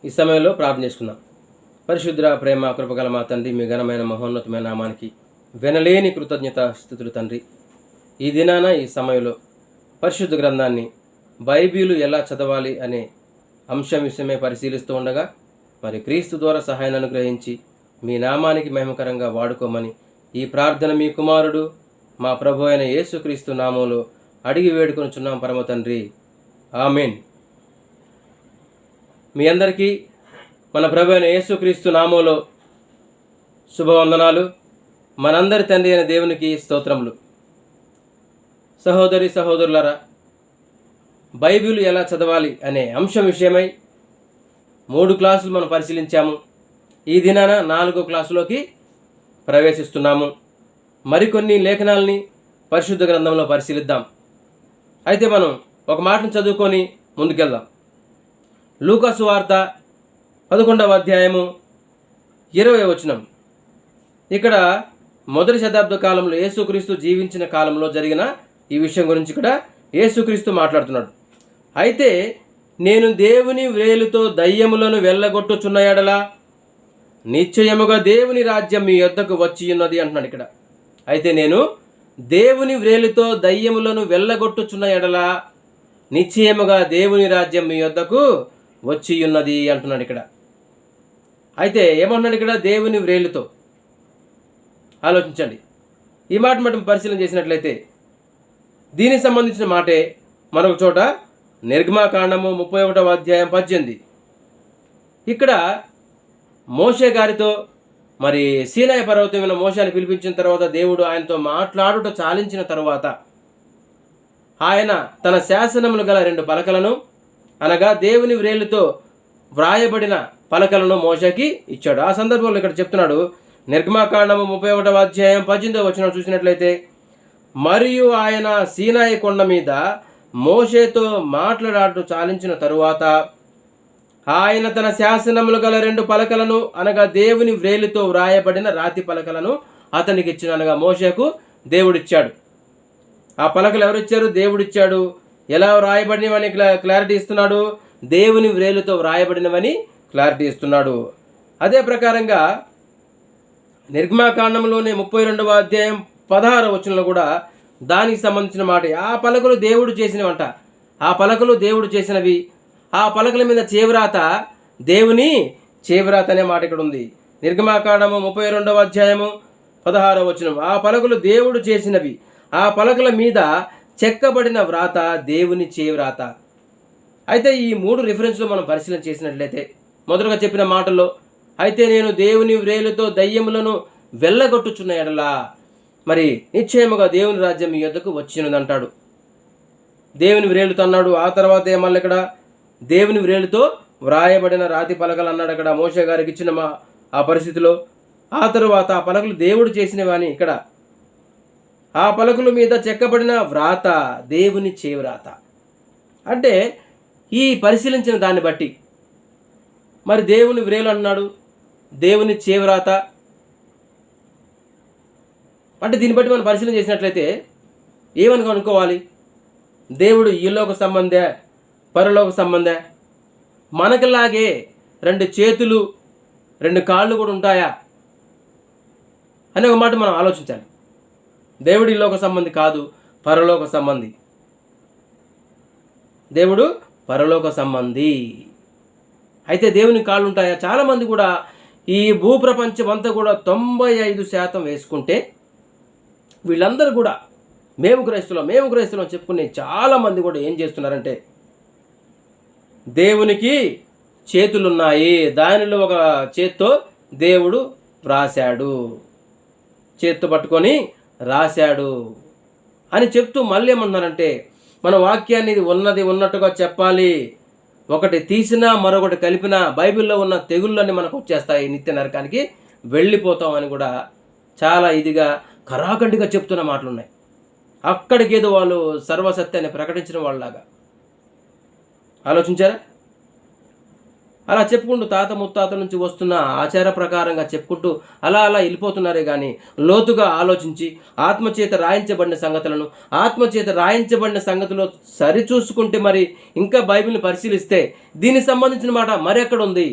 ఈ సమయంలో ప్రార్థన చేసుకుందాం. పరిశుద్ర ప్రేమ కృపగల మా తండ్రి, మీ ఘనమైన మహోన్నతమైన నామానికి వెనలేని కృతజ్ఞత స్తుతులు తండ్రి. ఈ దినాన ఈ సమయంలో పరిశుద్ధ గ్రంథాన్ని బైబిలు ఎలా చదవాలి అనే అంశం విషయమే పరిశీలిస్తూ ఉండగా, మరి క్రీస్తు ద్వారా సహాయాన్ని అనుగ్రహించి మీ నామానికి మహిమకరంగా వాడుకోమని ఈ ప్రార్థన మీ కుమారుడు మా ప్రభు అయిన యేసుక్రీస్తు నామంలో అడిగి వేడుకొనుచున్నాం పరమ తండ్రి, ఆమేన్. మీ అందరికీ మన ప్రభు అయిన యేసుక్రీస్తు నామంలో శుభవందనాలు. మనందరి తండ్రి అయిన దేవునికి స్తోత్రములు. సహోదరి సహోదరులారా, బైబిల్ ఎలా చదవాలి అనే అంశం విషయమై 3 క్లాసులు మనం పరిశీలించాము. ఈ దినాన 4వ క్లాసులోకి ప్రవేశిస్తున్నాము. మరికొన్ని లేఖనాలని పరిశుద్ధ గ్రంథంలో పరిశీలిద్దాం. అయితే మనం ఒక మాటను చదువుకొని ముందుకెళ్దాం. లూకా సువార్త 11వ అధ్యాయము 20వ వచనం. ఇక్కడ మొదటి శతాబ్ద కాలంలో యేసుక్రీస్తు జీవించిన కాలంలో జరిగిన ఈ విషయం గురించి ఇక్కడ యేసుక్రీస్తు మాట్లాడుతున్నాడు. అయితే నేను దేవుని వ్రేలుతో దయ్యములను వెళ్ళగొట్టుచున్న ఎడల నిశ్చయముగా దేవుని రాజ్యం మీ యొద్దకు వచ్చి ఉన్నది అంటున్నాడు ఇక్కడ. అయితే నేను దేవుని వ్రేలుతో దయ్యములను వెళ్ళగొట్టుచున్న ఎడల నిశ్చయముగా దేవుని రాజ్యం మీ యొద్దకు వచ్చి ఉన్నది అంటున్నాడు ఇక్కడ. అయితే ఏమన్నాడు ఇక్కడ? దేవుని వ్రేలుతో. ఆలోచించండి. ఈ మాట మనం పరిశీలన చేసినట్లయితే దీనికి సంబంధించిన మాటే మరొక చోట నిర్గమాకాండము 31వ అధ్యాయం 18. ఇక్కడ మోషే గారితో మరి సీనాయి పర్వతం మీద మోషేని పిలిపించిన తర్వాత దేవుడు ఆయనతో మాట్లాడుట చాలించిన తర్వాత ఆయన తన శాసనములు గల 2 పలకలను, అనగా దేవుని వ్రేలుతో వ్రాయబడిన పలకలను మోషేకి ఇచ్చాడు. ఆ సందర్భంలో ఇక్కడ చెప్తున్నాడు, నిర్గమాకాండము 31వ అధ్యాయం 18వ వచనం చూసినట్లయితే, మరియు ఆయన సీనాయి కొండ మీద మోషేతో మాట్లాడుట చాలించిన తరువాత ఆయన తన శాసనములు గల 2 పలకలను, అనగా దేవుని వ్రేలుతో వ్రాయబడిన రాతి పలకలను అతనికి ఇచ్చిన, అనగా మోషేకు దేవుడిచ్చాడు. ఆ పలకలు ఎవరిచ్చారు? దేవుడిచ్చాడు. ఎలా వ్రాయబడినవని క్లారిటీ ఇస్తున్నాడు. దేవుని వ్రేలుతో వ్రాయబడినవని క్లారిటీ ఇస్తున్నాడు. అదే ప్రకారంగా నిర్గమాకాండంలోనే 32వ అధ్యాయం 16వ వచనంలో కూడా దానికి సంబంధించిన మాట. ఆ పలకలు దేవుడు చేసినవంట. ఆ పలకలు దేవుడు చేసినవి. ఆ పలకల మీద చేవ్రాత దేవుని చేవ్రాత అనే మాట ఇక్కడ ఉంది. నిర్గమాకాండము 32వ అధ్యాయము 16వ వచనం. ఆ పలకలు దేవుడు చేసినవి. ఆ పలకల మీద చెక్కబడిన వ్రాత దేవుని చేవ్రాత. అయితే ఈ 3 రిఫరెన్స్లు మనం పరిశీలన చేసినట్లయితే, మొదటగా చెప్పిన మాటల్లో అయితే నేను దేవుని వ్రేలుతో దయ్యములను వెళ్ళగొట్టుచున్న ఎడలా మరి నిశ్చయముగా దేవుని రాజ్యం మీ యొద్దకు వచ్చినదంటాడు. దేవుని వ్రేలుతో అన్నాడు. ఆ తర్వాత మళ్ళీ ఇక్కడ దేవుని వ్రేలుతో వ్రాయబడిన రాతి పలకలు అన్నాడు అక్కడ మోషే గారికి ఇచ్చిన ఆ పరిస్థితిలో. ఆ తరువాత ఆ పలకలు దేవుడు చేసినవని ఇక్కడ. ఆ పలకల మీద చెక్కబడిన వ్రాత దేవుని చేవ్రాత. అంటే ఈ పరిశీలించిన దాన్ని బట్టి మరి దేవుని వ్రేలు అన్నాడు, దేవుని చేవ్రాత అంటే దీన్ని బట్టి మనం పరిశీలన చేసినట్లయితే ఏమని అనుకోవాలి? దేవుడు ఈలోక సంబంధే, పరలోక సంబంధే? మనకులాగే 2 చేతులు 2 కాళ్ళు కూడా ఉంటాయా అనే ఒక మాట మనం ఆలోచించాలి. దేవుడు ఈలోక సంబంధి కాదు, పరలోక సంబంధి. దేవుడు పరలోక సంబంధి. అయితే దేవుని కాళ్ళు ఉంటాయా? చాలామంది కూడా ఈ భూప్రపంచం అంతా కూడా 95% వేసుకుంటే వీళ్ళందరూ కూడా మేము క్రైస్తవులం చెప్పుకునే చాలామంది కూడా ఏం చేస్తున్నారంటే, దేవునికి చేతులున్నాయి, దానిలో ఒక చేత్తో దేవుడు రాశాడు, చేత్తో పట్టుకొని రాశాడు అని చెప్తూ మళ్ళీ ఏమన్నారంటే, మన వాక్యాన్ని ఉన్నది ఉన్నట్టుగా చెప్పాలి, ఒకటి తీసినా మరొకటి కలిపినా బైబిల్లో ఉన్న తెగుళ్ళన్నీ మనకు వచ్చేస్తాయి, నిత్య నరకానికి వెళ్ళిపోతాం అని కూడా చాలా ఇదిగా కరాఖండిగా చెప్తున్న మాటలు ఉన్నాయి. అక్కడికేదో వాళ్ళు సర్వసత్యాన్ని ప్రకటించిన వాళ్ళలాగా. ఆలోచించారా? అలా చెప్పుకుంటూ తాత ముత్తాతల నుంచి వస్తున్న ఆచార ప్రకారంగా చెప్పుకుంటూ అలా వెళ్ళిపోతున్నారే కానీ లోతుగా ఆలోచించి ఆత్మచేత రాయించబడిన సంగతులను ఆత్మచేత రాయించబడిన సంగతిలో సరిచూసుకుంటే మరి ఇంకా బైబిల్ని పరిశీలిస్తే దీనికి సంబంధించిన మాట మరెక్కడ ఉంది,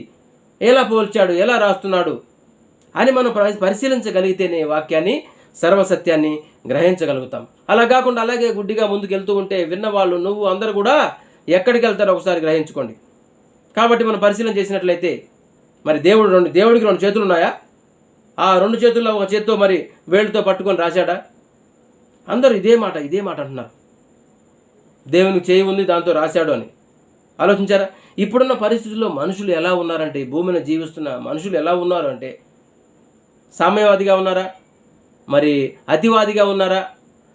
ఎలా పోల్చాడు, ఎలా రాస్తున్నాడు అని మనం పరిశీలించగలిగితేనే వాక్యాన్ని సర్వసత్యాన్ని గ్రహించగలుగుతాం. అలా కాకుండా అలాగే గుడ్డిగా ముందుకు వెళ్తూ ఉంటే విన్నవాళ్ళు నువ్వు అందరూ కూడా ఎక్కడికి వెళ్తారో ఒకసారి గ్రహించుకోండి. కాబట్టి మనం పరిశీలన చేసినట్లయితే మరి దేవుడికి రెండు చేతులు ఉన్నాయా? ఆ రెండు చేతుల్లో ఒక చేత్తో మరి వేళ్ళతో పట్టుకొని రాశాడా? అందరూ ఇదే మాట అంటున్నారు, దేవునికి చేయి ఉంది దాంతో రాశాడు అని. ఆలోచించారా? ఇప్పుడున్న పరిస్థితుల్లో మనుషులు ఎలా ఉన్నారంటే, భూమిని జీవిస్తున్న మనుషులు ఎలా ఉన్నారు అంటే సామ్యవాదిగా ఉన్నారా, మరి అతివాదిగా ఉన్నారా,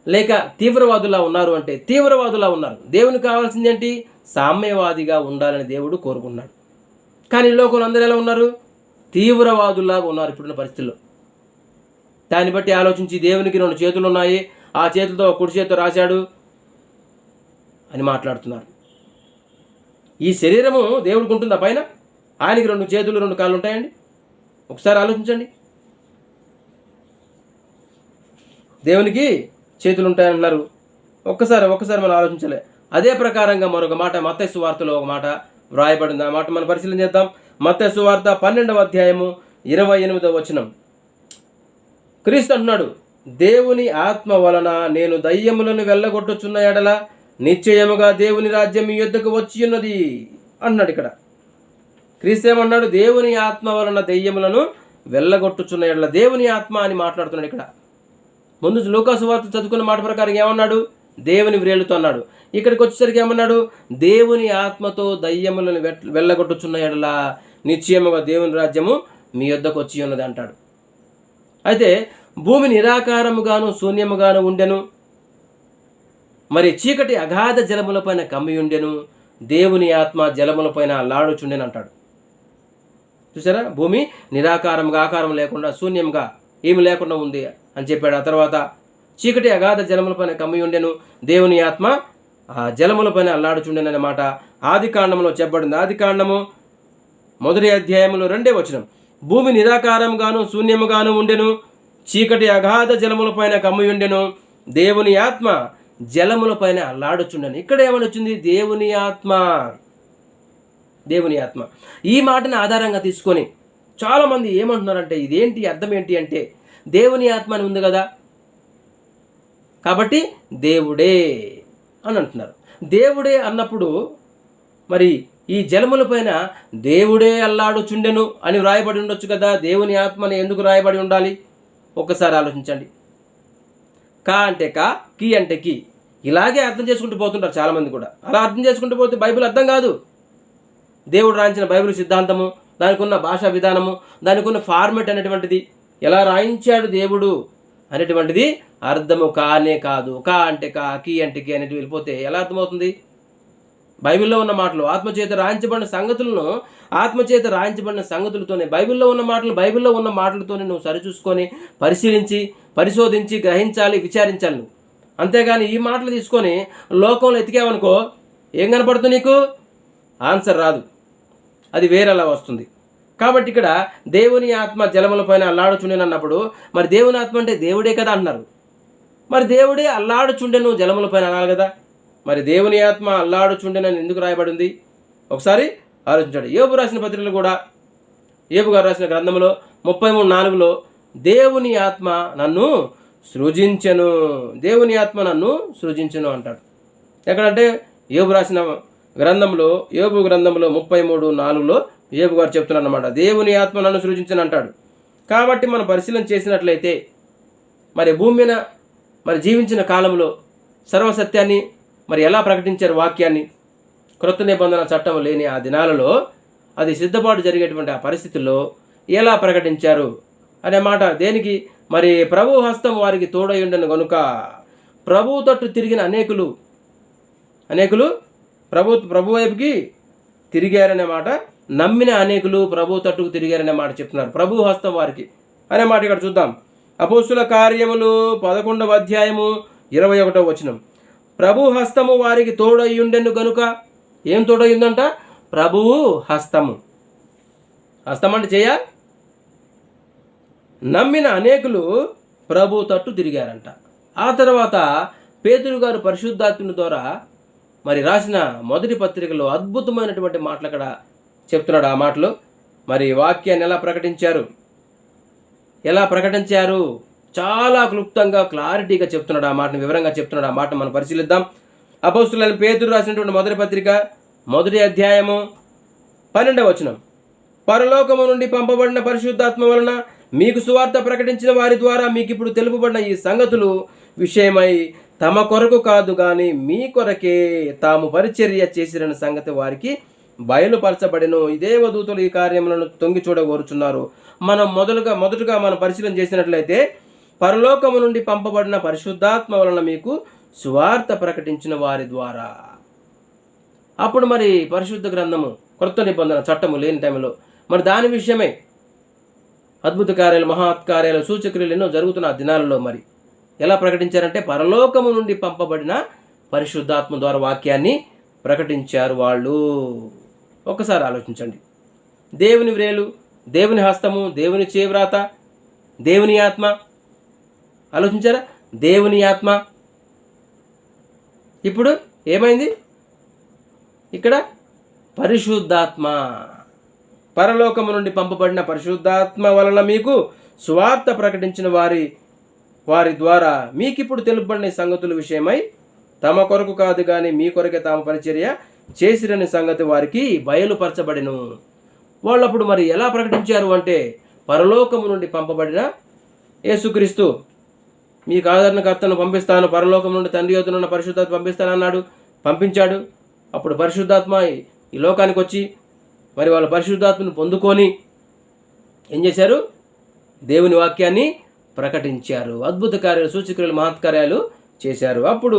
లేక తీవ్రవాదులా ఉన్నారు అంటే తీవ్రవాదులా ఉన్నారు. దేవునికి కావాల్సింది ఏంటి? సామ్యవాదిగా ఉండాలని దేవుడు కోరుకున్నాడు. కానీ లోకంలో అందరూ ఎలా ఉన్నారు? తీవ్రవాదుల్లాగా ఉన్నారు ఇప్పుడున్న పరిస్థితుల్లో. దాన్ని బట్టి ఆలోచించి దేవునికి రెండు చేతులు ఉన్నాయి, ఆ చేతులతో కుడి చేతితో రాశాడు అని మాట్లాడుతున్నారు. ఈ శరీరము దేవుడికి ఉంటుందా పైన? ఆయనకి రెండు చేతులు రెండు కాళ్ళు ఉంటాయండి? ఒకసారి ఆలోచించండి. దేవునికి చేతులు ఉంటాయంటున్నారు. ఒక్కసారి మనం ఆలోచించలే. అదే ప్రకారంగా మరొక మాట మత్తయి సువార్తలో ఒక మాట వ్రాయబడింది. ఆ మాట మనం పరిశీలన చేద్దాం. మత్తయి సువార్త 12వ అధ్యాయము 28వ వచనం. క్రీస్తు అంటున్నాడు, దేవుని ఆత్మ వలన నేను దయ్యములను వెళ్ళగొట్టుచున్న ఎడల నిశ్చయముగా దేవుని రాజ్యం మీ యొద్దకు వచ్చి ఉన్నది అన్నాడు. ఇక్కడ క్రీస్తు ఏమన్నాడు? దేవుని ఆత్మ వలన దయ్యములను వెళ్ళగొట్టుచున్న ఎడల. దేవుని ఆత్మ అని మాట్లాడుతున్నాడు ఇక్కడ. ముందు లూకాసు వార్త చదువుకున్న మాట ప్రకారం ఏమన్నాడు? దేవుని వ్రేలుతో అన్నాడు. ఇక్కడికి వచ్చేసరికి ఏమన్నాడు? దేవుని ఆత్మతో దయ్యములను వెళ్ళగొట్టుచున్న ఎడల నిశ్చయముగా దేవుని రాజ్యము మీ యొద్దకు వచ్చి ఉన్నది అంటాడు. అయితే భూమి నిరాకారముగాను శూన్యముగాను ఉండెను, మరి చీకటి అగాధ జలములపైన కమ్మి ఉండెను, దేవుని ఆత్మ జలములపైన అల్లాడుచుండెను అంటాడు. చూసారా? భూమి నిరాకారంగా, ఆకారం లేకుండా, శూన్యంగా ఏమి లేకుండా ఉంది అని చెప్పాడు. ఆ తర్వాత చీకటి అగాధ జలములపైన కమ్మి ఉండెను, దేవుని ఆత్మ ఆ జలములపైన అల్లాడుచుండెను అనే మాట ఆది కాండంలో చెప్పబడింది. ఆది కాండము 1వ అధ్యాయములో 2వ వచనం. భూమి నిరాకారంగాను శూన్యముగాను ఉండెను, చీకటి అగాధ జలములపైన కమ్మి ఉండెను, దేవుని ఆత్మ జలములపైన అల్లాడుచుండెను. ఇక్కడ ఏమని వచ్చింది? దేవుని ఆత్మ. దేవుని ఆత్మ. ఈ మాటను ఆధారంగా తీసుకొని చాలామంది ఏమంటున్నారంటే ఇదేంటి, అర్థం ఏంటి అంటే దేవుని ఆత్మ అని ఉంది కదా కాబట్టి దేవుడే అని అంటున్నారు. దేవుడే అన్నప్పుడు మరి ఈ జలములపైన దేవుడే అల్లాడుచుండెను అని వ్రాయబడి ఉండొచ్చు కదా. దేవుని ఆత్మని ఎందుకు రాయబడి ఉండాలి? ఒక్కసారి ఆలోచించండి. కా అంటే కా, కీ అంటే కీ, ఇలాగే అర్థం చేసుకుంటూ పోతుంటారు చాలామంది కూడా. అలా అర్థం చేసుకుంటూ పోతే బైబిల్ అర్థం కాదు. దేవుడు రాయించిన బైబిల్ సిద్ధాంతము, దానికి ఉన్న భాషా విధానము, దానికి ఉన్న ఫార్మెట్ అనేటువంటిది, ఎలా రాయించాడు దేవుడు అనేటువంటిది అర్థము కానే కాదు. కా అంటే కా, కీ అంటే కీ అనేటివి వెళ్ళిపోతే ఎలా అర్థమవుతుంది? బైబిల్లో ఉన్న మాటలు ఆత్మచేత రాయించబడిన సంగతులను ఆత్మచేత రాయించబడిన సంగతులతోనే, బైబిల్లో ఉన్న మాటలతోనే నువ్వు సరిచూసుకొని పరిశీలించి పరిశోధించి గ్రహించాలి, విచారించాలి నువ్వు. అంతేగాని ఈ మాటలు తీసుకొని లోకంలో ఎతికావనుకో ఏం కనపడుతుంది? నీకు ఆన్సర్ రాదు, అది వేరేలా వస్తుంది. కాబట్టి ఇక్కడ దేవుని ఆత్మ జలములపైన అల్లాడుచుండెను అన్నప్పుడు మరి దేవుని ఆత్మ అంటే దేవుడే కదా అంటున్నారు. మరి దేవుడే అల్లాడుచుండెను జలములపైన అనాలి కదా. మరి దేవుని ఆత్మ అల్లాడుచుండెనని ఎందుకు రాయబడింది? ఒకసారి ఆలోచించండి. యోబు రాసిన పత్రికలు కూడా, యోబు గారు రాసిన గ్రంథంలో 33:4లో దేవుని ఆత్మ నన్ను సృజించెను, దేవుని ఆత్మ నన్ను సృజించెను అంటాడు. ఎక్కడంటే యోబు రాసిన గ్రంథంలో, యోబు గ్రంథంలో 33:4లో యోబు గారు చెప్తున్నాడు అన్నమాట, దేవుని ఆత్మ నన్ను సృజించను అంటాడు. కాబట్టి మనం పరిశీలన చేసినట్లయితే మరి భూమి మీద మరి జీవించిన కాలంలో సర్వసత్యాన్ని మరి ఎలా ప్రకటించారు వాక్యాన్ని, క్రొత్త నిబంధన చట్టం లేని ఆ దినాలలో అది సిద్ధపాటు జరిగేటువంటి ఆ పరిస్థితుల్లో ఎలా ప్రకటించారు అనే మాట దేనికి? మరి ప్రభు హస్తం వారికి తోడై ఉండను గనుక ప్రభు తట్టు తిరిగిన అనేకులు ప్రభు వైపుకి తిరిగారనే మాట, నమ్మిన అనేకులు ప్రభు తట్టుకు తిరిగారనే మాట చెప్తున్నారు. ప్రభు హస్తం వారికి అనే మాట ఇక్కడ చూద్దాం. అపోస్తుల కార్యములు 11వ అధ్యాయము 21వ వచనం. ప్రభు హస్తము వారికి తోడయ్యుండెను గనుక, ఏం తోడయ్యిందంట? ప్రభువు హస్తము. హస్తం అంటే చేయ. నమ్మిన అనేకులు ప్రభు తట్టు తిరిగారంట. ఆ తర్వాత పేతురు గారు పరిశుద్ధాత్ముని ద్వారా మరి రాసిన మొదటి పత్రికలో అద్భుతమైనటువంటి మాటలు అక్కడ చెప్తున్నాడు. ఆ మాటలు మరి వాక్యాన్ని ఎలా ప్రకటించారు చాలా క్లుప్తంగా క్లారిటీగా చెప్తున్నాడు. ఆ మాటను వివరంగా చెప్తున్నాడు. ఆ మాటను మనం పరిశీలిద్దాం. అపోస్తులైన పేతురు రాసినటువంటి మొదటి పత్రిక 1వ అధ్యాయము 12వ వచనం. పరలోకము నుండి పంపబడిన పరిశుద్ధాత్మ వలన మీకు సువార్త ప్రకటించిన వారి ద్వారా మీకు ఇప్పుడు తెలుపబడిన ఈ సంగతులు విషయమై తమ కొరకు కాదు కానీ మీ కొరకే తాము పరిచర్య చేసిన సంగతి వారికి బయలుపరచబడిను. ఈ దేవదూతలు ఈ కార్యములను తొంగి చూడగోరుచున్నారు. మనం మొదటగా మనం పరిశీలన చేసినట్లయితే పరలోకము నుండి పంపబడిన పరిశుద్ధాత్మ వలన మీకు సువార్త ప్రకటించిన వారి ద్వారా. అప్పుడు మరి పరిశుద్ధ గ్రంథము కొత్త నిబంధన చట్టము లేని టైంలో మరి దాని విషయమై అద్భుత కార్యాలు, మహత్కార్యాలు, సూచక్రియలు ఎన్నో జరుగుతున్న ఆ దినాలలో మరి ఎలా ప్రకటించారంటే పరలోకము నుండి పంపబడిన పరిశుద్ధాత్మ ద్వారా వాక్యాన్ని ప్రకటించారు వాళ్ళు. ఒక్కసారి ఆలోచించండి. దేవుని వ్రేలు, దేవుని హస్తము, దేవుని చేవ్రాత, దేవుని ఆత్మ. ఆలోచించారా? దేవుని ఆత్మ. ఇప్పుడు ఏమైంది ఇక్కడ? పరిశుద్ధాత్మ. పరలోకము నుండి పంపబడిన పరిశుద్ధాత్మ వలన మీకు సువార్త ప్రకటించిన వారి ద్వారా మీకిప్పుడు తెలుపబడిన సంగతుల విషయమై తమ కొరకు కాదు కానీ మీ కొరకే తాము పరిచర్య చేసిరని సంగతి వారికి బయలుపరచబడిను. వాళ్ళప్పుడు మరి ఎలా ప్రకటించారు అంటే పరలోకము నుండి పంపబడిన యేసుక్రీస్తు మీకు ఆదరణకర్తను పంపిస్తాను, పరలోకం నుండి తండ్రి యొద్దనున్న పరిశుద్ధాత్మ పంపిస్తానన్నాడు, పంపించాడు. అప్పుడు పరిశుద్ధాత్మ ఈ లోకానికి వచ్చి మరి వాళ్ళ పరిశుద్ధాత్మను పొందుకొని ఏం చేశారు? దేవుని వాక్యాన్ని ప్రకటించారు. అద్భుత కార్యాలు, సూచక్రియలు, మహత్కార్యాలు చేశారు. అప్పుడు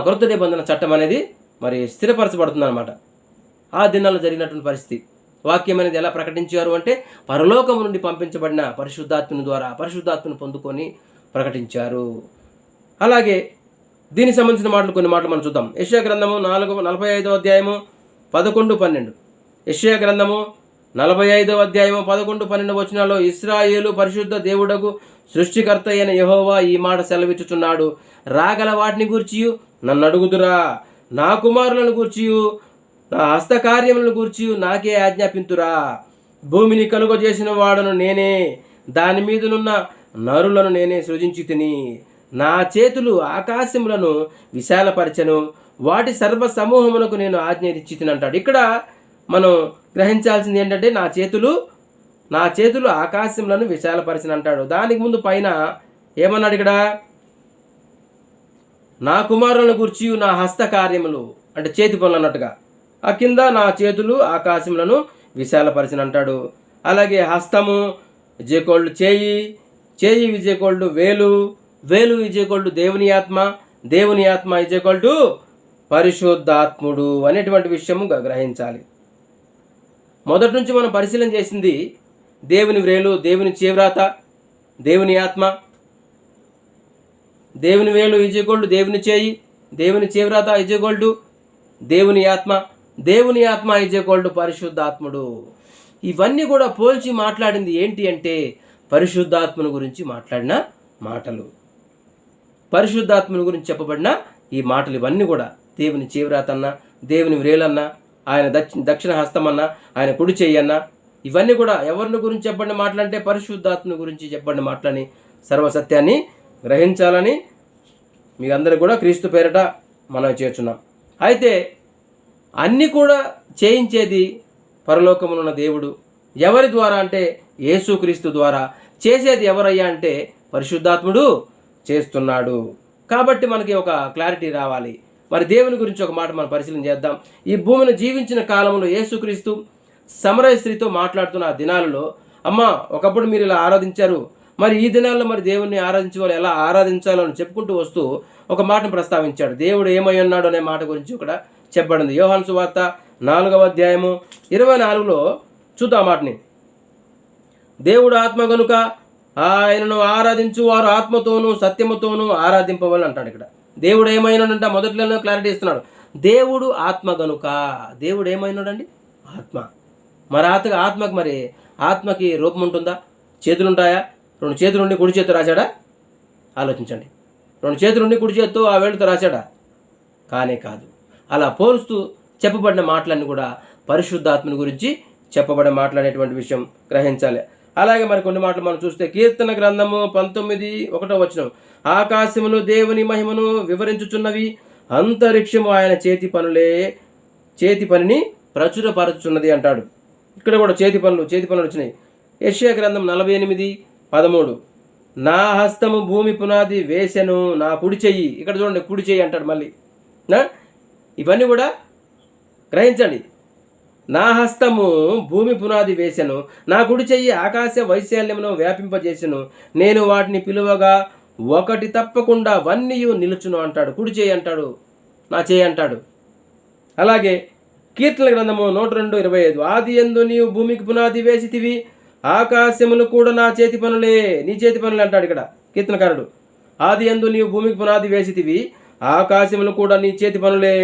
క్రొత్త నిబంధన చట్టం అనేది మరి స్థిరపరచబడుతుంది అన్నమాట. ఆ దినాల్లో జరిగినటువంటి పరిస్థితి. వాక్యం అనేది ఎలా ప్రకటించారు అంటే పరలోకం నుండి పంపించబడిన పరిశుద్ధాత్మని ద్వారా పరిశుద్ధాత్మను పొందుకొని ప్రకటించారు. అలాగే దీనికి సంబంధించిన కొన్ని మాటలు మనం చూద్దాం. యెషయా గ్రంథము 45వ అధ్యాయము 11-12. యెషయా గ్రంథము 45వ అధ్యాయము 11-12 వచనాల్లో ఇశ్రాయేలు పరిశుద్ధ దేవుడకు సృష్టికర్త అయిన యెహోవా ఈ మాట సెలవిచ్చుచున్నాడు. రాగల వాటిని గూర్చియు నన్ను అడుగుదురా, నా కుమారులను గూర్చియు నా హస్తకార్యములను గూర్చియు నాకే ఆజ్ఞాపింతురా. భూమిని కలుగజేసిన వాడను నేనే, దాని మీదనున్న నరులను నేనే సృజించి తిని. నా చేతులు ఆకాశములను విశాలపరచను, వాటి సర్వ సమూహమునకు నేను ఆజ్ఞ ఇచ్చి తినంటాడు. ఇక్కడ మనం గ్రహించాల్సింది ఏంటంటే నా చేతులు ఆకాశములను విశాలపరచను అంటాడు. దానికి ముందు పైన ఏమన్నాడు ఇక్కడ? నా కుమారులను గురించి నా హస్తకార్యములు అంటే చేతి పనులు అన్నట్టుగా. ఆ కింద నా చేతులు ఆకాశములను విశాలపరచను అంటాడు. అలాగే హస్తము విజయకోల్డ్ చేయి విజయకోల్డ్ వేలు విజయకోల్డ్ దేవుని ఆత్మ, దేవుని ఆత్మ విజయకోల్డ్ పరిశుద్ధాత్ముడు అనేటువంటి విషయము గ్రహించాలి. మొదటి నుంచి మనం పరిశీలన చేసింది దేవుని వ్రేలు, దేవుని చేవ్రాత, దేవుని ఆత్మ. దేవుని వేలు ఈజీగోల్డ్ దేవుని చేయి, దేవుని చేవ్రాత ఈజీగోల్డ్ దేవుని ఆత్మ, దేవుని ఆత్మ ఈజీగోల్డ్ పరిశుద్ధాత్ముడు. ఇవన్నీ కూడా పోల్చి మాట్లాడింది ఏంటి అంటే పరిశుద్ధాత్మను గురించి మాట్లాడిన మాటలు, పరిశుద్ధాత్మను గురించి చెప్పబడిన ఈ మాటలు. ఇవన్నీ కూడా దేవుని చేవ్రాత అన్న, దేవుని వ్రేలన్న, ఆయన దక్షిణ హస్తం అన్న, ఆయన కుడి చెయ్యి అన్న, ఇవన్నీ కూడా ఎవరిని గురించి చెప్పండి మాటలంటే పరిశుద్ధాత్మను గురించి చెప్పండి మాటలని సర్వసత్యాన్ని గ్రహించాలని మీ అందరికి కూడా క్రీస్తు పేరట మనం చేర్చున్నాం. అయితే అన్నీ కూడా చేయించేది పరలోకమునున్న దేవుడు. ఎవరి ద్వారా అంటే యేసుక్రీస్తు ద్వారా. చేసేది ఎవరయ్యా అంటే పరిశుద్ధాత్ముడు చేస్తున్నాడు. కాబట్టి మనకి ఒక క్లారిటీ రావాలి. మరి దేవుని గురించి ఒక మాట మనం పరిశీలన చేద్దాం. ఈ భూమిని జీవించిన కాలంలో యేసుక్రీస్తు సమరయ స్త్రీతో మాట్లాడుతున్న ఆ దినాలలో, అమ్మా ఒకప్పుడు మీరు ఇలా ఆరాధించారు, మరి ఈ దినాల్లో మరి దేవుణ్ణి ఆరాధించే వాళ్ళు ఎలా ఆరాధించాలో అని చెప్పుకుంటూ వస్తూ ఒక మాటను ప్రస్తావించాడు. దేవుడు ఏమై ఉన్నాడు అనే మాట గురించి ఇక్కడ చెప్పబడింది. యోహాను సువార్త 4వ అధ్యాయము 24లో చూద్దాం మాటని. దేవుడు ఆత్మ గనుక ఆయనను ఆరాధించు వారు ఆత్మతోనూ సత్యముతోనూ ఆరాధింపవాలని అంటాడు. ఇక్కడ దేవుడు ఏమైనాడంట మొదట్లోనే క్లారిటీ ఇస్తున్నాడు. దేవుడు ఆత్మ గనుక. దేవుడు ఏమైనాడండి? ఆత్మ. మరి ఆత్మకు మరి ఆత్మకి రూపం ఉంటుందా? చేతులు ఉంటాయా? 2 చేతులుండి కుడి చేత్తో రాశాడా? ఆలోచించండి. 2 చేతులుండి కుడి చేత్తో ఆ వేళ్ళతో రాశాడా? కానే కాదు. అలా పోలుస్తూ చెప్పబడిన మాటలన్నీ కూడా పరిశుద్ధాత్మని గురించి చెప్పబడిన మాట్లాడేటువంటి విషయం గ్రహించాలి. అలాగే మరి కొన్ని మాటలు మనం చూస్తే కీర్తన గ్రంథము 19:1 ఆకాశమును దేవుని మహిమను వివరించుచున్నవి, అంతరిక్షము ఆయన చేతి పనిని ప్రచురపరచుచున్నది అంటాడు. ఇక్కడ కూడా చేతి పనులు వచ్చినాయి. యెషయా గ్రంథం 48:13 నా హస్తము భూమి పునాది వేసెను, నా కుడి చెయ్యి. ఇక్కడ చూడండి, కుడి చెయ్యి అంటాడు మళ్ళీ. ఇవన్నీ కూడా గ్రహించండి. నా హస్తము భూమి పునాది వేసెను, నా కుడి చెయ్యి ఆకాశ వైశాల్యమును వ్యాపింపజేసెను, నేను వాటిని పిలువగా ఒకటి తప్పకుండా వన్నీయు నిలుచును అంటాడు. కుడి చెయ్యి అంటాడు, నా చెయ్యి అంటాడు. అలాగే కీర్తన గ్రంథము 102:25 ఆది యందు నీవు భూమికి పునాది వేసితివి, ఆకాశములు కూడా నా చేతి పనులే, నీ చేతి పనులే అంటాడు ఇక్కడ కీర్తనకారుడు. ఆది యందు నీవు భూమికి పునాది వేసితివి, ఆకాశములు కూడా నీ చేతి పనులే.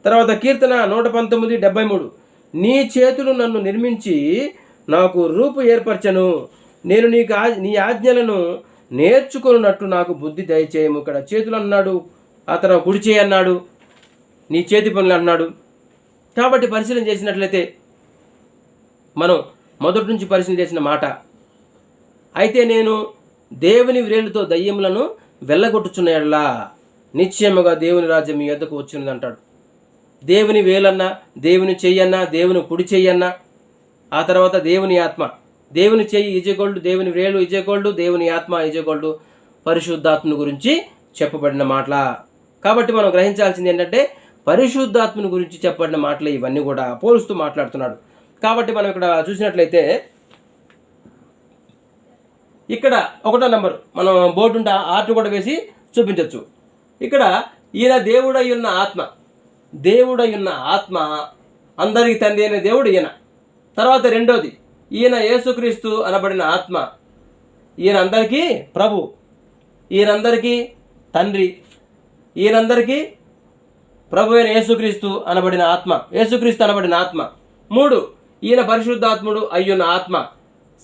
తర్వాత కీర్తన 119:73 నీ చేతులు నన్ను నిర్మించి నాకు రూపు ఏర్పరచను, నేను నీ ఆజ్ఞలను నేర్చుకున్నట్టు నాకు బుద్ధి దయచేయము. ఇక్కడ చేతులు అన్నాడు, ఆ తర్వాత కుడి చేయి అన్నాడు, నీ చేతి పనులు అన్నాడు. కాబట్టి పరిశీలన చేసినట్లయితే మనం మొదటి నుంచి పరిశీలన చేసిన మాట, అయితే నేను దేవుని వ్రేలుతో దయ్యములను వెళ్ళగొట్టుచున్నయల్లా నిశ్చయముగా దేవుని రాజ్యం మీ యొద్దకు వచ్చినది అంటాడు. దేవుని వేలన్నా, దేవుని చెయ్యన్నా, దేవుని కుడి చెయ్యన్నా, ఆ తర్వాత దేవుని ఆత్మ. దేవుని చెయ్యి ఈజేగోల్డ్, దేవుని వ్రేలు ఈజేగోల్డ్, దేవుని ఆత్మ ఈజేగోల్డ్ పరిశుద్ధాత్మని గురించి చెప్పబడిన మాటల. కాబట్టి మనం గ్రహించాల్సింది ఏంటంటే పరిశుద్ధాత్మని గురించి చెప్పబడిన మాటలు ఇవన్నీ కూడా పోలుస్తూ మాట్లాడుతున్నాడు. కాబట్టి మనం ఇక్కడ చూసినట్లయితే ఇక్కడ 1వ నంబర్ మనం బోర్డు ఉంటే ఆర్ట్ కూడా వేసి చూపించవచ్చు. ఇక్కడ ఈయన దేవుడై ఉన్న ఆత్మ, దేవుడై ఉన్న ఆత్మ, అందరికీ తండ్రి అనే దేవుడు ఈయన. తర్వాత రెండోది, ఈయన యేసుక్రీస్తు అనబడిన ఆత్మ, ఈయన అందరికీ ప్రభు, ఈయనందరికీ తండ్రి, ఈయనందరికీ ప్రభు అయిన యేసుక్రీస్తు అనబడిన ఆత్మ, యేసుక్రీస్తు అనబడిన ఆత్మ. 3 ఈయన పరిశుద్ధాత్ముడు అయ్యున్న ఆత్మ,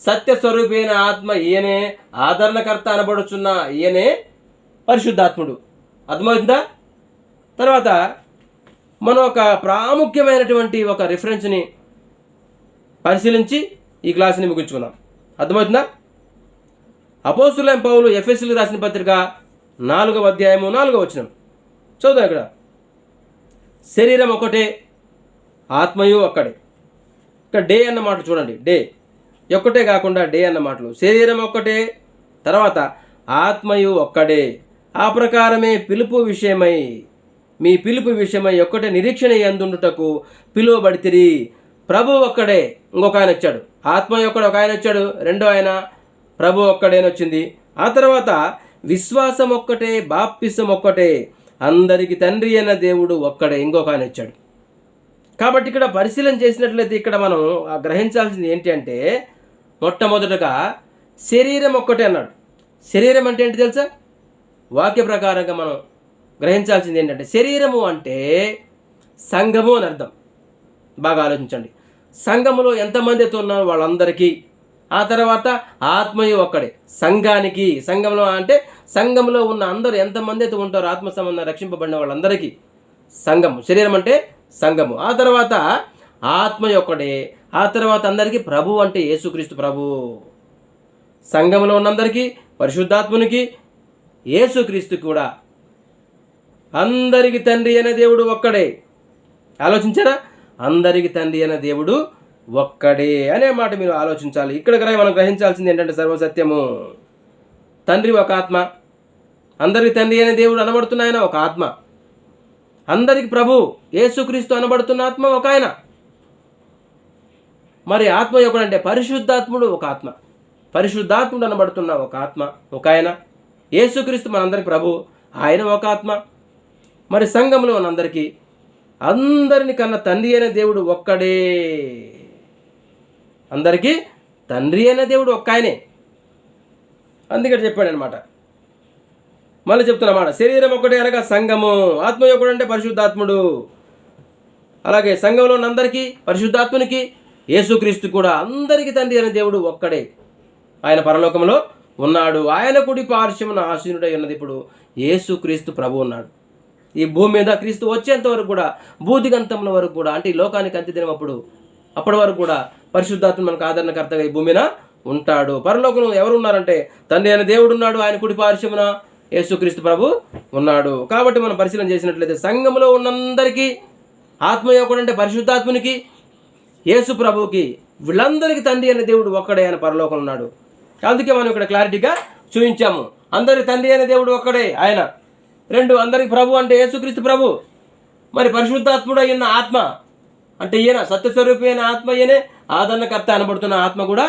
సత్యస్వరూపి అయిన ఆత్మ ఈయనే, ఆదరణకర్త అనబడుచున్న ఈయనే పరిశుద్ధాత్ముడు. అర్థమవుతుందా? తర్వాత మనం ఒక ప్రాముఖ్యమైనటువంటి ఒక రిఫరెన్స్ని పరిశీలించి ఈ క్లాసుని ముగించుకుందాం. అర్థమవుతుందా? అపోస్తులైన పౌలు ఎఫెసీయులకు రాసిన పత్రిక 4వ అధ్యాయము 4వ వచనం చూద్దాం. ఇక్కడ శరీరం ఒకటే, ఆత్మయు ఒక్కడే. ఇక్కడ డే అన్న మాట చూడండి, డే ఒక్కటే కాకుండా డే అన్న మాటలు, శరీరం ఒక్కటే, తర్వాత ఆత్మయు ఒక్కడే, ఆ ప్రకారమే మీ పిలుపు విషయమై ఒక్కటే నిరీక్షణ యందుండుటకు పిలువబడితిరి. ప్రభు ఒక్కడే, ఇంకొక ఆయన వచ్చాడు. ఆత్మ ఒక్కడే, ఒక ఆయన వచ్చాడు. రెండో ఆయన ప్రభు ఒక్కడేని వచ్చింది. ఆ తర్వాత విశ్వాసం ఒక్కటే, బాప్తిసం ఒక్కటే, అందరికి తండ్రి అయిన దేవుడు ఒక్కడే, ఇంకొక ఆయన వచ్చాడు. కాబట్టి ఇక్కడ పరిశీలన చేసినట్లయితే ఇక్కడ మనం గ్రహించాల్సింది ఏంటి అంటే, మొట్టమొదటగా శరీరం ఒక్కటే అన్నాడు. శరీరం అంటే ఏంటి తెలుసా? వాక్య ప్రకారంగా మనం గ్రహించాల్సింది ఏంటంటే, శరీరము అంటే సంఘము అని అర్థం. బాగా ఆలోచించండి. సంఘములో ఎంతమందితో ఉన్నారో వాళ్ళందరికీ, ఆ తర్వాత ఆత్మయు ఒక్కడే సంఘానికి. సంఘంలో అంటే సంఘంలో ఉన్న అందరూ ఎంతమంది అయితే ఉంటారో ఆత్మ సంబంధం రక్షింపబడిన వాళ్ళందరికీ సంఘము. శరీరం అంటే సంఘము. ఆ తర్వాత ఆత్మ ఒక్కడే, ఆ తర్వాత అందరికీ ప్రభు అంటే యేసుక్రీస్తు ప్రభు. సంఘంలో ఉన్నందరికీ, పరిశుద్ధాత్మునికి, యేసుక్రీస్తు కూడా. అందరికి తండ్రి అయిన దేవుడు ఒక్కడే. ఆలోచించారా? అందరికి తండ్రి అయిన దేవుడు ఒక్కడే అనే మాట మీరు ఆలోచించాలి. ఇక్కడ మనం గ్రహించాల్సింది ఏంటంటే, సర్వసత్యము. తండ్రి ఒక ఆత్మ, అందరికి తండ్రి అయిన దేవుడు అనబడుతున్న ఆయన ఒక ఆత్మ, అందరికి ప్రభు యేసుక్రీస్తు అనబడుతున్న ఆత్మ ఒక ఆయన. మరి ఆత్మ ఒకడంటే పరిశుద్ధాత్ముడు ఒక ఆత్మ, పరిశుద్ధాత్ముడు అనబడుతున్న ఒక ఆత్మ ఒక ఆయన. యేసుక్రీస్తు మనందరికి ప్రభు, ఆయన ఒక ఆత్మ. మరి సంఘంలో ఉన్నందరికీ, అందరిని కన్నా తండ్రి అయిన దేవుడు ఒక్కడే. అందరికీ తండ్రి అయిన దేవుడు ఒక్క ఆయనే. అందుకని చెప్పాడనమాట. మళ్ళీ చెప్తున్నమాట, శరీరం ఒకటే అనగా సంఘము, ఆత్మ ఒకడంటే పరిశుద్ధాత్ముడు. అలాగే సంఘంలో ఉన్నందరికీ, పరిశుద్ధాత్మునికి, యేసుక్రీస్తు కూడా అందరికీ తండ్రి అయిన దేవుడు ఒక్కడే. ఆయన పరలోకంలో ఉన్నాడు. ఆయన కుడి పార్శ్వమున ఆసీనుడై ఉన్నది. ఇప్పుడు యేసుక్రీస్తు ప్రభు ఉన్నాడు. ఈ భూమి మీద క్రీస్తు వచ్చేంత వరకు కూడా, భూదిగంతముల వరకు కూడా, అంటే ఈ లోకానికి అంత్య దినం అప్పటి వరకు కూడా పరిశుద్ధాత్మ మనకు ఆదరణకర్తగా ఈ భూమి మీద ఉంటాడు. పరలోకంలో ఎవరు ఉన్నారంటే తండ్రి అయిన దేవుడు ఉన్నాడు. ఆయన కుడి పార్శ్వమున యేసుక్రీస్తు ప్రభు ఉన్నాడు. కాబట్టి మనం పరిశీలన చేసినట్లయితే సంఘములో ఉన్నందరికీ ఆత్మయోగుడు అంటే పరిశుద్ధాత్మునికి, యేసు ప్రభువుకి, వీళ్ళందరికీ తండ్రి అయిన దేవుడు ఒక్కడే ఆయన పరలోకంలో ఉన్నాడు. అందుకే మనం ఇక్కడ క్లారిటీగా చూపించాము. అందరి తండ్రి అయిన దేవుడు ఒక్కడే ఆయన. 2, అందరికి ప్రభు అంటే యేసుక్రీస్తు ప్రభు. మరి పరిశుద్ధాత్ముడు అయిన ఆత్మ అంటే ఈయన సత్యస్వరూపి అయిన ఆత్మ, ఈయనే ఆదరణకర్త అనబడుతున్న ఆత్మ కూడా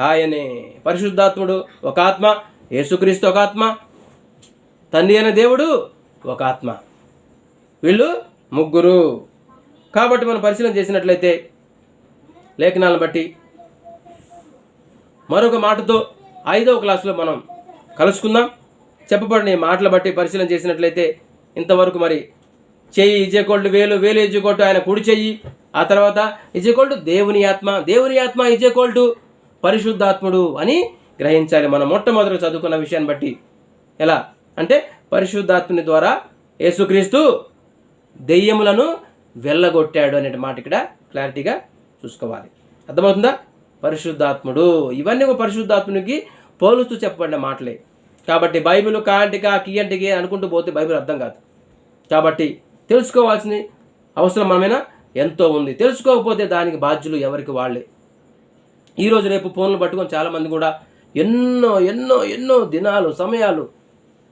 ఆయనే. పరిశుద్ధాత్ముడు ఒక ఆత్మ, యేసుక్రీస్తు ఒక ఆత్మ, తండ్రి అయిన దేవుడు ఒక ఆత్మ, వీళ్ళు ముగ్గురు. కాబట్టి మనం పరిశీలన చేసినట్లయితే లేఖనాలను బట్టి మరొక మాటతో 5వ క్లాసులో మనం కలుసుకుందాం. చెప్పబడిన మాటల బట్టి పరిశీలన చేసినట్లయితే ఇంతవరకు మరి చెయ్యి ఈజ్ఈక్వల్ టు వేలు, వేలు ఈజ్ఈక్వల్ టు ఆయన కుడి చెయ్యి, ఆ తర్వాత ఈజ్ఈక్వల్ టు దేవుని ఆత్మ, దేవుని ఆత్మ ఈజ్ఈక్వల్ టు పరిశుద్ధాత్ముడు అని గ్రహించాలి. మనం మొట్టమొదటి చదువుకున్న విషయాన్ని బట్టి ఎలా అంటే పరిశుద్ధాత్ముని ద్వారా యేసుక్రీస్తు దెయ్యములను వెళ్ళగొట్టాడు అనే మాట ఇక్కడ క్లారిటీగా చూసుకోవాలి. అర్థమవుతుందా? పరిశుద్ధాత్ముడు, ఇవన్నీ పరిశుద్ధాత్మునికి పోలుస్తూ చెప్పబడిన మాటలే. కాబట్టి బైబిల్ కాంటికా కీయంటికి అనుకుంటూ పోతే బైబిల్ అర్థం కాదు. కాబట్టి తెలుసుకోవాల్సిన అవసరం మనమైనా ఎంతో ఉంది. తెలుసుకోకపోతే దానికి బాధ్యులు ఎవరికి వాళ్ళే. ఈరోజు రేపు ఫోన్లు పట్టుకొని చాలామంది కూడా ఎన్నో ఎన్నో ఎన్నో దినాలు, సమయాలు,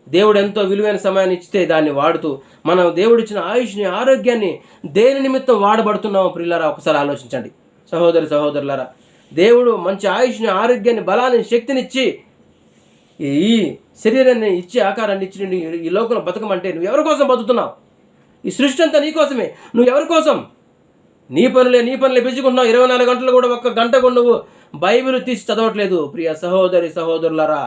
దేవుడు ఎంతో విలువైన సమయాన్ని ఇచ్చితే దాన్ని వాడుతూ మనం దేవుడిచ్చిన ఆయుష్ని, ఆరోగ్యాన్ని దేని నిమిత్తం వాడబడుతున్నామో ప్రియులారా ఒకసారి ఆలోచించండి. సహోదరులారా, దేవుడు మంచి ఆయుష్ని, ఆరోగ్యాన్ని, బలాన్ని, శక్తినిచ్చి ఈ శరీరాన్ని ఇచ్చి, ఆకారాన్ని ఇచ్చి ఈ లోకంలో బతకమంటే నువ్వు ఎవరి కోసం బతుకుతున్నావు? ఈ సృష్టి అంతా నీకోసమే. నువ్వు ఎవరి కోసం? నీ పనులే బిజుకుంటున్నావు. 24 గంటలు కూడా ఒక్క గంట కూడా నువ్వు బైబిల్ తీసి చదవట్లేదు. ప్రియ సహోదరులారా,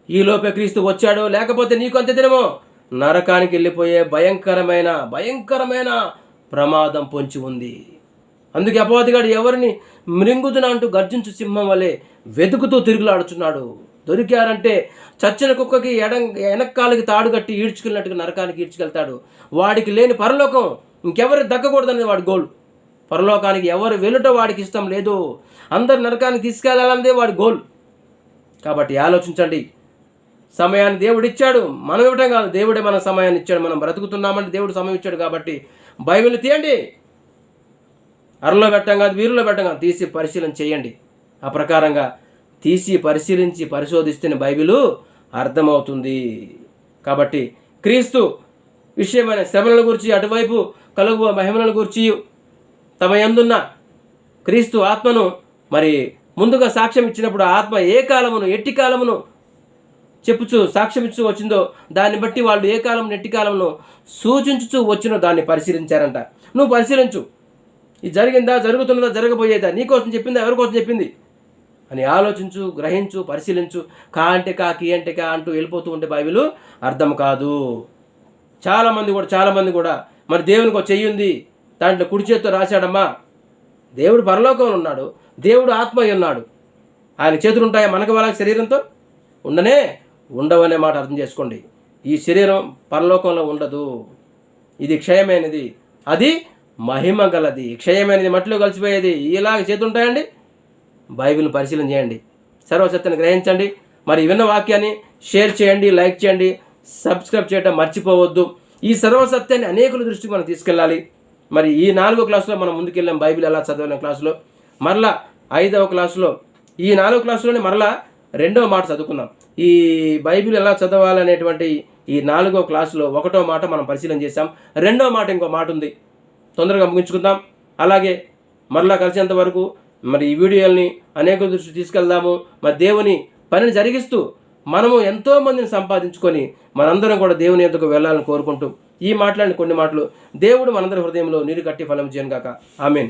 ఈ లోపే క్రీస్తు వచ్చాడు, లేకపోతే నీకు అంత్య దినమో నరకానికి వెళ్ళిపోయే భయంకరమైన ప్రమాదం పొంచి ఉంది. అందుకే అపవాదిగాడు ఎవరిని మృంగుతున్నా అంటూ గర్జించు సింహం వలె వెతుకుతూ తిరుగులాడుచున్నాడు. దొరికారంటే చచ్చిన కుక్కకి వెనక్కాలకి తాడు కట్టి ఈడ్చుకెళ్ళినట్టుగా నరకానికి ఈడ్చుకెళ్తాడు. వాడికి లేని పరలోకం ఇంకెవరికి దక్కకూడదనేది వాడి గోల్. పరలోకానికి ఎవరు వెళ్ళుట వాడికి ఇష్టం లేదు. అందరు నరకానికి తీసుకెళ్లాలన్నదే వాడి గోల్. కాబట్టి ఆలోచించండి. సమయాన్ని దేవుడు ఇచ్చాడు, మనం ఇవ్వటం కాదు, దేవుడే మన సమయాన్ని ఇచ్చాడు. మనం బ్రతుకుతున్నామంటే దేవుడు సమయం ఇచ్చాడు. కాబట్టి బైబిల్ తీయండి, అరలో పెట్టం కాదు, వీరులో పెట్టం కాదు, తీసి పరిశీలన చేయండి. ఆ ప్రకారంగా తీసి పరిశీలించి పరిశోధిస్తేనే బైబిలు అర్థమవుతుంది. కాబట్టి క్రీస్తు విషయమైన శ్రమల గురించి, అటువైపు కలుగు మహిమల గురించి తమ యందున్న క్రీస్తు ఆత్మను మరి ముందుగా సాక్ష్యం ఇచ్చినప్పుడు ఆత్మ ఏ కాలమును, ఎట్టి కాలమును చెప్పుచు సాక్ష్యం ఇచ్చు వచ్చిందో దాన్ని బట్టి వాళ్ళు ఏ కాలం, ఎట్టి కాలంలో సూచించుచూ వచ్చినో దాన్ని పరిశీలించారంట. నువ్వు పరిశీలించు. ఇది జరిగిందా, జరుగుతున్నదా, జరగబోయేదా, నీకోసం చెప్పిందా, ఎవరికోసం చెప్పింది అని ఆలోచించు, గ్రహించు, పరిశీలించు. కా అంటే కా, కీ అంటే కా అంటూ వెళ్ళిపోతూ ఉంటే బైబిలు అర్థం కాదు. చాలామంది కూడా మరి దేవునికి ఒక చెయ్యి ఉంది, దాంట్లో కుడి చేత్తో రాశాడమ్మా. దేవుడు పరలోకంలో ఉన్నాడు, దేవుడు ఆత్మ ఉన్నాడు. ఆయన చేతులు ఉంటాయా మనకు వాళ్ళకి శరీరంతో? ఉండవనే మాట అర్థం చేసుకోండి. ఈ శరీరం పరలోకంలో ఉండదు. ఇది క్షయమైనది, అది మహిమ గలది. క్షయమైనది మట్టిలో కలిసిపోయేది. ఇలాగ చేతులు ఉంటాయండి? బైబిల్ని పరిశీలన చేయండి, సర్వసత్యాన్ని గ్రహించండి. మరి విన్న వాక్యాన్ని షేర్ చేయండి, లైక్ చేయండి, సబ్స్క్రైబ్ చేయడం మర్చిపోవద్దు. ఈ సర్వసత్యాన్ని అనేకుల దృష్టికి మనం తీసుకెళ్ళాలి. మరి ఈ 4వ క్లాసులో మనం ముందుకెళ్ళాం. బైబిల్ ఎలా చదవాలనే క్లాసులో మరలా 5వ క్లాసులో, ఈ 4వ క్లాసులోనే మరలా 2వ మాట చదువుకుందాం. ఈ బైబిల్ ఎలా చదవాలనేటువంటి ఈ 4వ క్లాసులో 1వ మాట మనం పరిశీలన చేశాం. 2వ మాట ఇంకో మాట ఉంది, తొందరగా ముగించుకుందాం. అలాగే మరలా కలిసేంత వరకు మరి ఈ వీడియోల్ని అనేక దృష్టి తీసుకెళ్దాము. మరి దేవుని పనిని జరిగిస్తూ మనము ఎంతోమందిని సంపాదించుకొని మనందరం కూడా దేవుని యొద్దకు వెళ్ళాలని కోరుకుంటూ ఈ మాట్లాడిన కొన్ని మాటలు దేవుడు మనందరి హృదయంలో నీరు కట్టి ఫలం చేయను గాక. ఆమేన్.